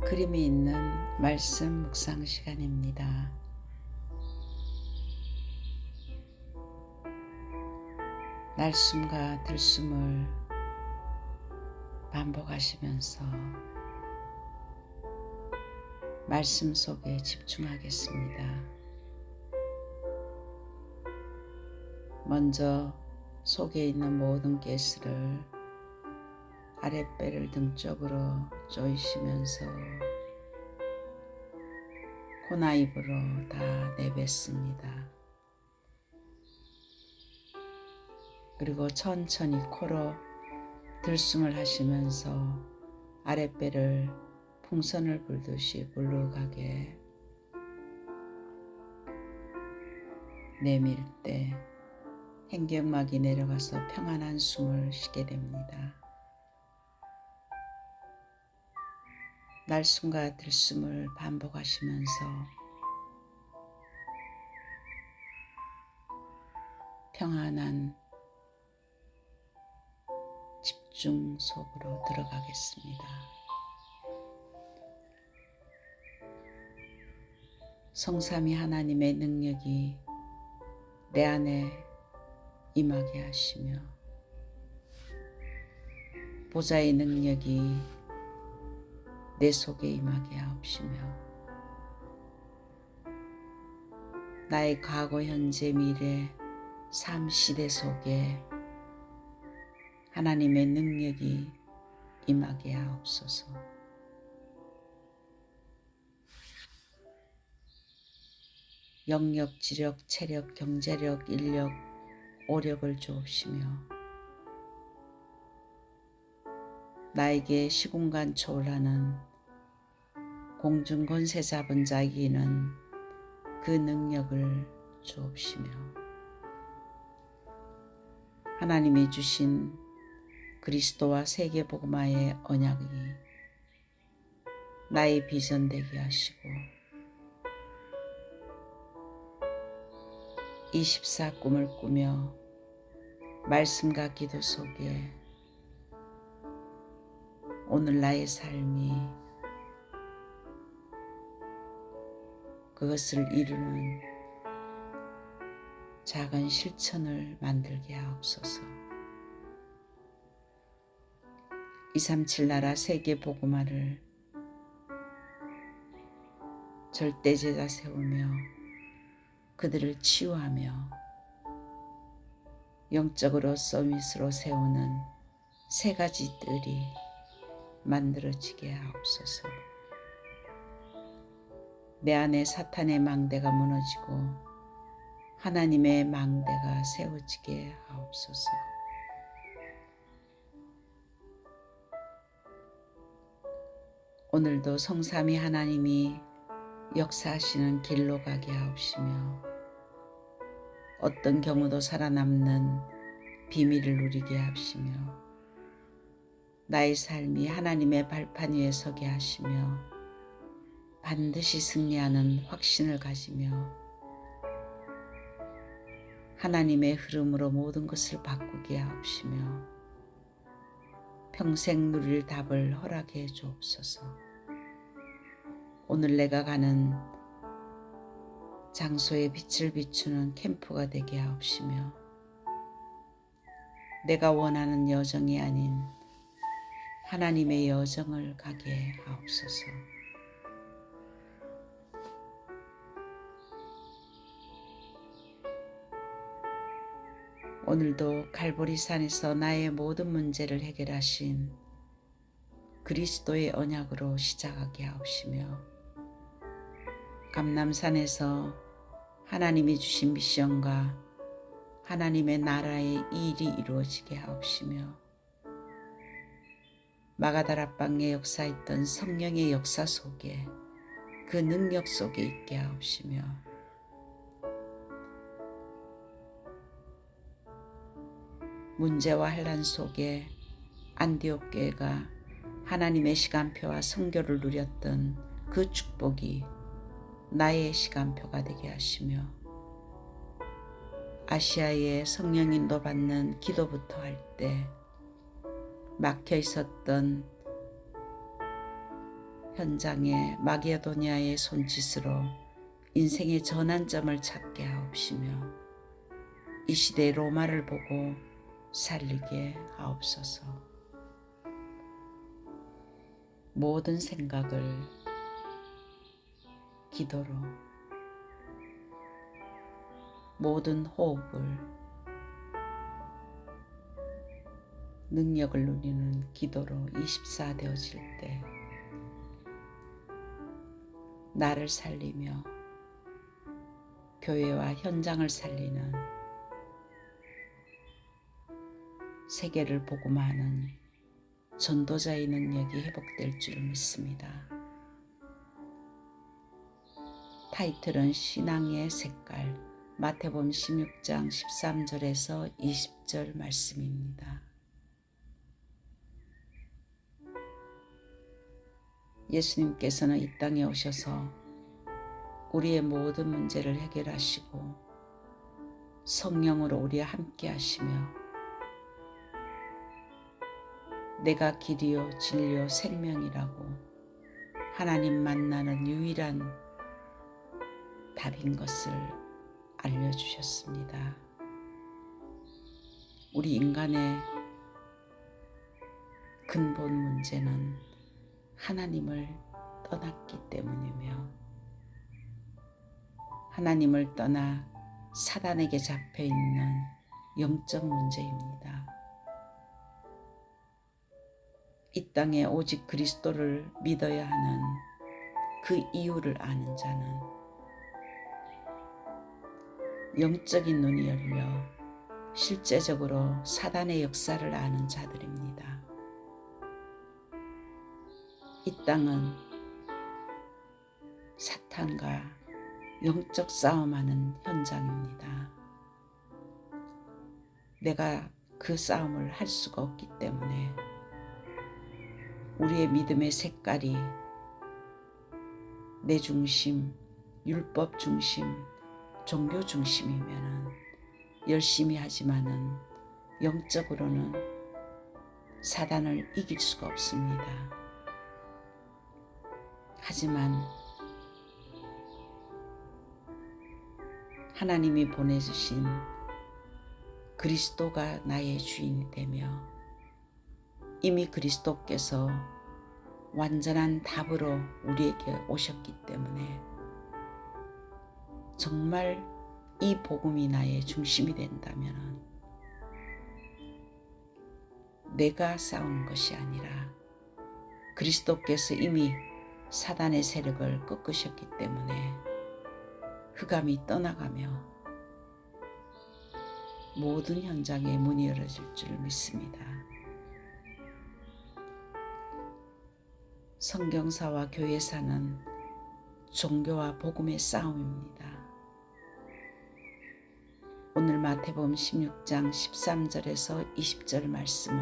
그림이 있는 말씀 묵상 시간입니다. 날숨과 들숨을 반복하시면서 말씀 속에 집중하겠습니다. 먼저 속에 있는 모든 가스를 아랫배를 등 쪽으로 조이시면서 코나 입으로 다 내뱉습니다. 그리고 천천히 코로 들숨을 하시면서 아랫배를 풍선을 불듯이 불룩하게 내밀 때 횡격막이 내려가서 평안한 숨을 쉬게 됩니다. 날숨과 들숨을 반복하시면서 평안한 집중 속으로 들어가겠습니다. 성삼위 하나님의 능력이 내 안에 임하게 하시며 보좌의 능력이 내 속에 임하게 하옵시며 나의 과거, 현재, 미래, 삶 시대 속에 하나님의 능력이 임하게 하옵소서. 영력, 지력, 체력, 경제력, 인력, 오력을 주옵시며 나에게 시공간 초월하는 공중 권세 잡은 자 이기는 그 능력을 주옵시며 하나님이 주신 그리스도와 세계복음화의 언약이 나의 비전 되게 하시고 24 꿈을 꾸며 말씀과 기도 속에 오늘 나의 삶이 그것을 이루는 작은 실천을 만들게 하옵소서. 237 나라 세계 복음화를 절대제자 세우며 그들을 치유하며 영적으로 서밋으로 세우는 세 가지 뜰이 만들어지게 하옵소서. 내 안에 사탄의 망대가 무너지고 하나님의 망대가 세워지게 하옵소서. 오늘도 성삼위 하나님이 역사하시는 길로 가게 하옵시며 어떤 경우도 살아남는 비밀을 누리게 하시며 나의 삶이 하나님의 발판 위에 서게 하시며 반드시 승리하는 확신을 가지며 하나님의 흐름으로 모든 것을 바꾸게 하옵시며 평생 누릴 답을 허락해 주옵소서. 오늘 내가 가는 장소에 빛을 비추는 캠프가 되게 하옵시며 내가 원하는 여정이 아닌 하나님의 여정을 가게 하옵소서. 오늘도 갈보리산에서 나의 모든 문제를 해결하신 그리스도의 언약으로 시작하게 하옵시며 감람산에서 하나님이 주신 미션과 하나님의 나라의 일이 이루어지게 하옵시며 마가다락방에 역사했던 성령의 역사 속에 그 능력 속에 있게 하옵시며 문제와 환난 속에 안디옥 교회가 하나님의 시간표와 성교를 누렸던 그 축복이 나의 시간표가 되게 하시며 아시아에 성령 인도 받는 기도부터 할 때 막혀 있었던 현장에 마게도니아의 손짓으로 인생의 전환점을 찾게 하옵시며 이 시대 로마를 보고 살리게 하옵소서. 모든 생각을 기도로, 모든 호흡을 능력을 누리는 기도로 24 되어질 때 나를 살리며 교회와 현장을 살리는 세계를 복음하는 전도자의 능력이 회복될 줄 믿습니다. 타이틀은 신앙의 색깔, 마태복음 16장 13절에서 20절 말씀입니다. 예수님께서는 이 땅에 오셔서 우리의 모든 문제를 해결하시고 성령으로 우리와 함께 하시며 내가 길이요 진리요 생명이라고 하나님 만나는 유일한 답인 것을 알려주셨습니다. 우리 인간의 근본 문제는 하나님을 떠났기 때문이며 하나님을 떠나 사단에게 잡혀있는 영적 문제입니다. 이 땅에 오직 그리스도를 믿어야 하는 그 이유를 아는 자는 영적인 눈이 열려 실제적으로 사단의 역사를 아는 자들입니다. 이 땅은 사탄과 영적 싸움하는 현장입니다. 내가 그 싸움을 할 수가 없기 때문에 우리의 믿음의 색깔이 내 중심, 율법 중심, 종교 중심이면 열심히 하지만은 영적으로는 사단을 이길 수가 없습니다. 하지만 하나님이 보내주신 그리스도가 나의 주인이 되며 이미 그리스도께서 완전한 답으로 우리에게 오셨기 때문에 정말 이 복음이 나의 중심이 된다면 내가 싸우는 것이 아니라 그리스도께서 이미 사단의 세력을 꺾으셨기 때문에 흑암이 떠나가며 모든 현장에 문이 열어질 줄 믿습니다. 성경사와 교회사는 종교와 복음의 싸움입니다. 오늘 마태복음 16장 13절에서 20절 말씀은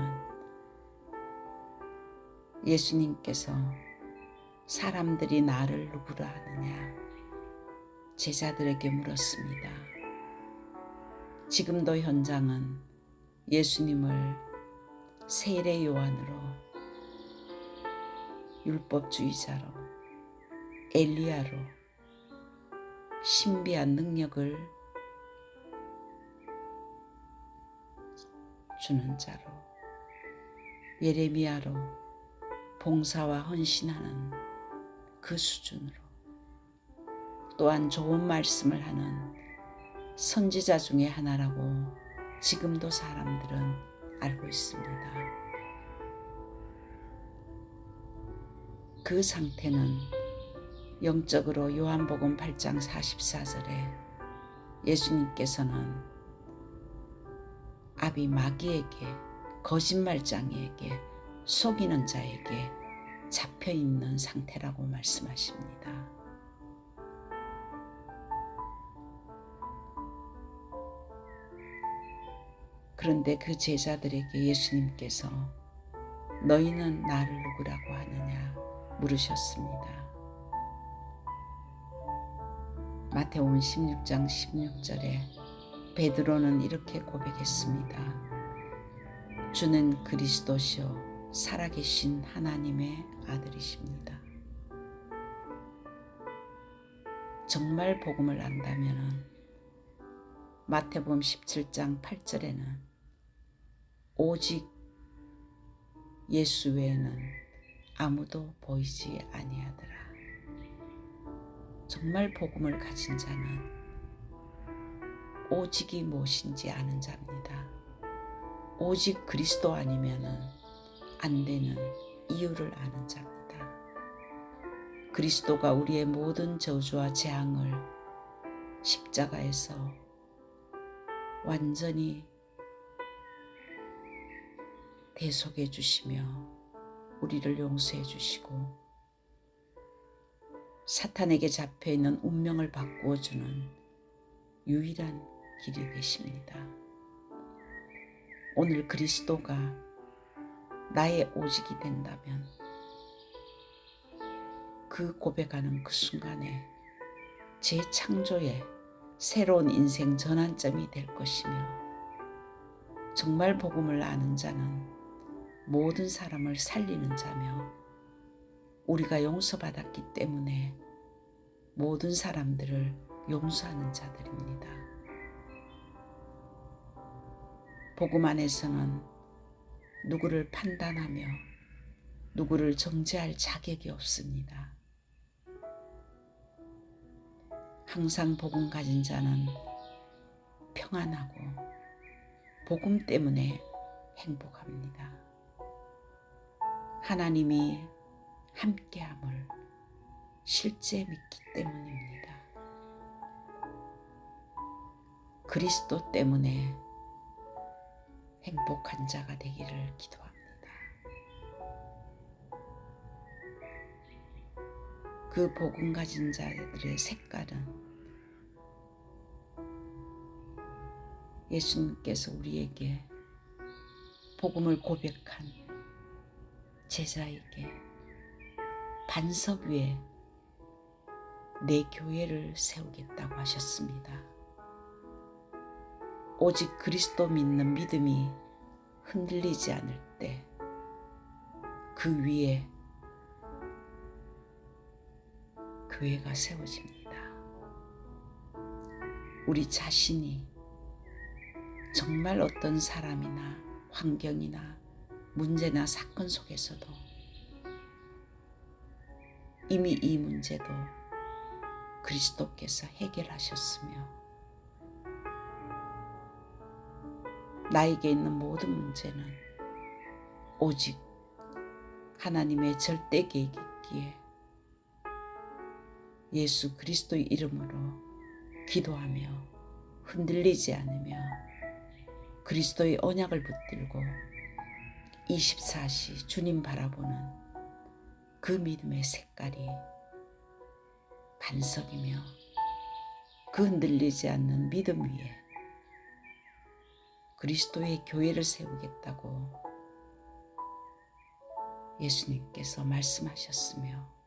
예수님께서 사람들이 나를 누구라 하느냐 제자들에게 물었습니다. 지금도 현장은 예수님을 세례 요한으로, 율법주의자로, 엘리야로, 신비한 능력을 주는 자로, 예레미야로 봉사와 헌신하는 그 수준으로, 또한 좋은 말씀을 하는 선지자 중에 하나라고 지금도 사람들은 알고 있습니다. 그 상태는 영적으로 요한복음 8장 44절에 예수님께서는 아비 마귀에게, 거짓말장애에게, 속이는 자에게 잡혀있는 상태라고 말씀하십니다. 그런데 그 제자들에게 예수님께서 너희는 나를 누구라고 하느냐 물으셨습니다. 마태복음 16장 16절에 베드로는 이렇게 고백했습니다. 주는 그리스도시요 살아계신 하나님의 아들이십니다. 정말 복음을 안다면 마태복음 17장 8절에는 오직 예수 외에는 아무도 보이지 아니하더라. 정말 복음을 가진 자는 오직이 무엇인지 아는 자입니다. 오직 그리스도 아니면은 안 되는 이유를 아는 자입니다. 그리스도가 우리의 모든 저주와 재앙을 십자가에서 완전히 대속해 주시며 우리를 용서해 주시고 사탄에게 잡혀있는 운명을 바꾸어 주는 유일한 길이 되십니다. 오늘 그리스도가 나의 오직이 된다면 그 고백하는 그 순간에 재창조의 새로운 인생 전환점이 될 것이며 정말 복음을 아는 자는 모든 사람을 살리는 자며 우리가 용서받았기 때문에 모든 사람들을 용서하는 자들입니다. 복음 안에서는 누구를 판단하며 누구를 정죄할 자격이 없습니다. 항상 복음 가진 자는 평안하고 복음 때문에 행복합니다. 하나님이 함께함을 실제 믿기 때문입니다. 그리스도 때문에 행복한 자가 되기를 기도합니다. 그 복음 가진 자들의 색깔은 예수님께서 우리에게 복음을 고백한 제자에게 반석 위에 내 교회를 세우겠다고 하셨습니다. 오직 그리스도 믿는 믿음이 흔들리지 않을 때 그 위에 교회가 세워집니다. 우리 자신이 정말 어떤 사람이나 환경이나 문제나 사건 속에서도 이미 이 문제도 그리스도께서 해결하셨으며 나에게 있는 모든 문제는 오직 하나님의 절대 계획이 있기에 예수 그리스도의 이름으로 기도하며 흔들리지 않으며 그리스도의 언약을 붙들고 24시 주님 바라보는 그 믿음의 색깔이 반석이며 그 흔들리지 않는 믿음 위에 그리스도의 교회를 세우겠다고 예수님께서 말씀하셨으며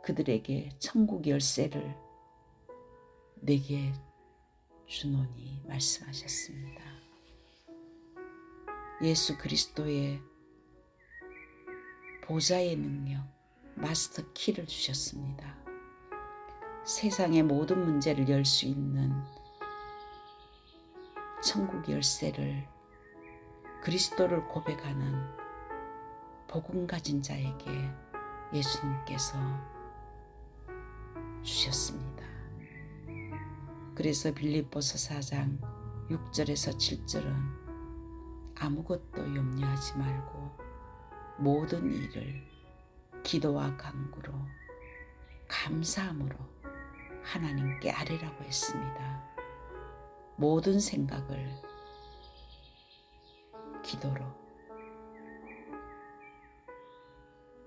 그들에게 천국 열쇠를 내게 주노니 말씀하셨습니다. 예수 그리스도의 보좌의 능력, 마스터 키를 주셨습니다. 세상의 모든 문제를 열 수 있는 천국 열쇠를 그리스도를 고백하는 복음 가진 자에게 예수님께서 주셨습니다. 그래서 빌립보서 4장 6절에서 7절은 아무것도 염려하지 말고 모든 일을 기도와 간구로 감사함으로 하나님께 아뢰라고 했습니다. 모든 생각을 기도로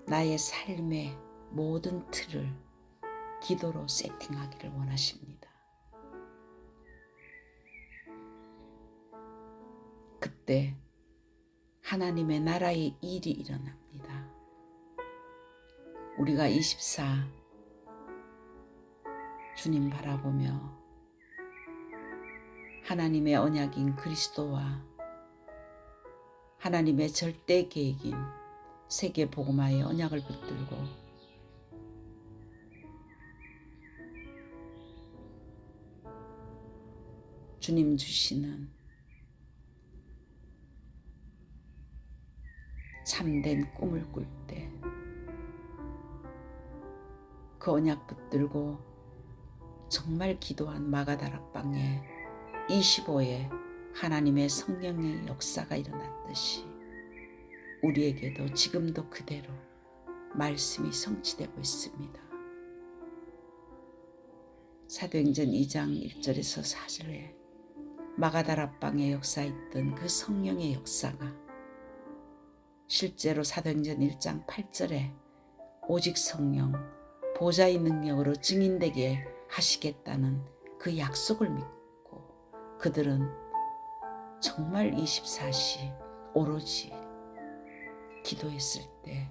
나의 삶의 모든 틀을 기도로 세팅하기를 원하십니다. 그때 하나님의 나라의 일이 일어납니다. 우리가 24 주님 바라보며 하나님의 언약인 그리스도와 하나님의 절대 계획인 세계 복음화의 언약을 붙들고 주님 주시는 참된 꿈을 꿀 때 그 언약 붙들고 정말 기도한 마가다락방에 25에 하나님의 성령의 역사가 일어났듯이 우리에게도 지금도 그대로 말씀이 성취되고 있습니다. 사도행전 2장 1절에서 4절에 마가다락방에 역사했던 그 성령의 역사가 실제로 사도행전 1장 8절에 오직 성령 보좌의 능력으로 증인되게 하시겠다는 그 약속을 믿고 그들은 정말 24시 오로지 기도했을 때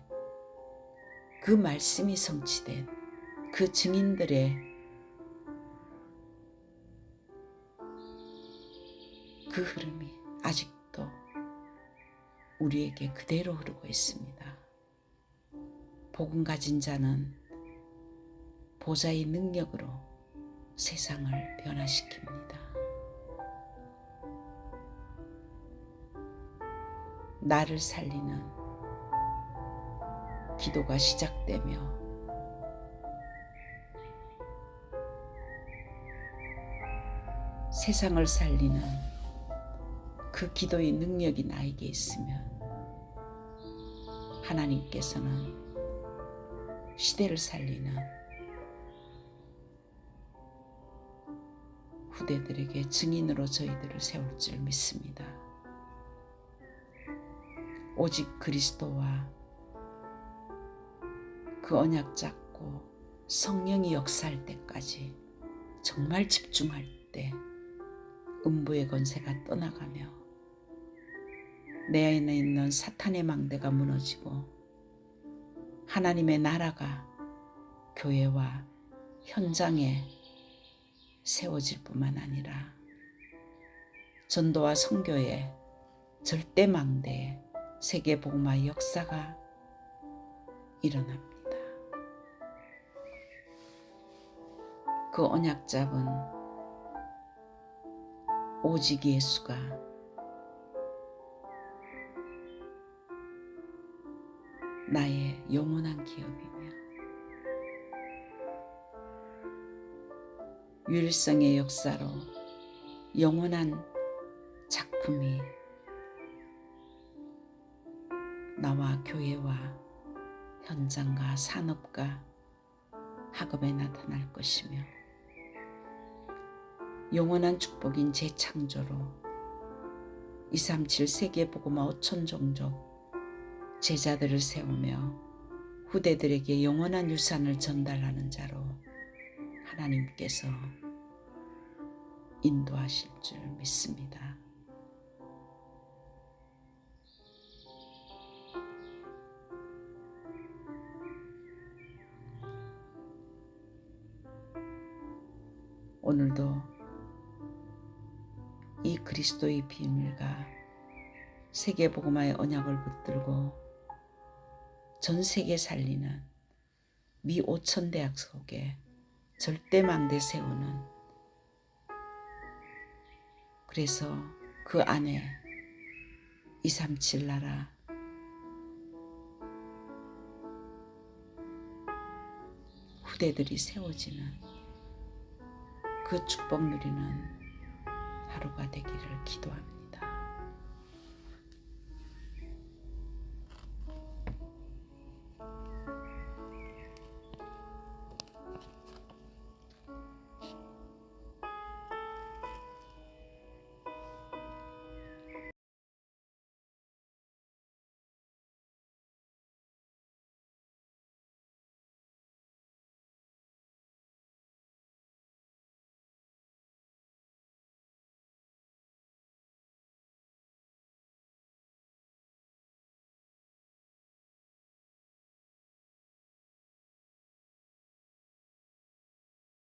그 말씀이 성취된 그 증인들의 그 흐름이 아직도 우리에게 그대로 흐르고 있습니다. 복음 가진 자는 보좌의 능력으로 세상을 변화시킵니다. 나를 살리는 기도가 시작되며 세상을 살리는 그 기도의 능력이 나에게 있으면 하나님께서는 시대를 살리는 후대들에게 증인으로 저희들을 세울 줄 믿습니다. 오직 그리스도와 그 언약 잡고 성령이 역사할 때까지 정말 집중할 때 음부의 권세가 떠나가며 내 안에 있는 사탄의 망대가 무너지고 하나님의 나라가 교회와 현장에 세워질 뿐만 아니라 전도와 선교의 절대 망대에 세계 복음화의 역사가 일어납니다. 그 언약 잡은 오직 예수가 나의 영원한 기업이며 유일성의 역사로 영원한 작품이 나와 교회와 현장과 산업과 학업에 나타날 것이며 영원한 축복인 재창조로 237 세계복음화 5천 종족 제자들을 세우며 후대들에게 영원한 유산을 전달하는 자로 하나님께서 인도하실 줄 믿습니다. 오늘도 이 그리스도의 비밀과 세계복음화의 언약을 붙들고 전 세계 살리는 미 5천 대학 속에 절대망대 세우는, 그래서 그 안에 237 나라 후대들이 세워지는 그 축복 누리는 하루가 되기를 기도합니다.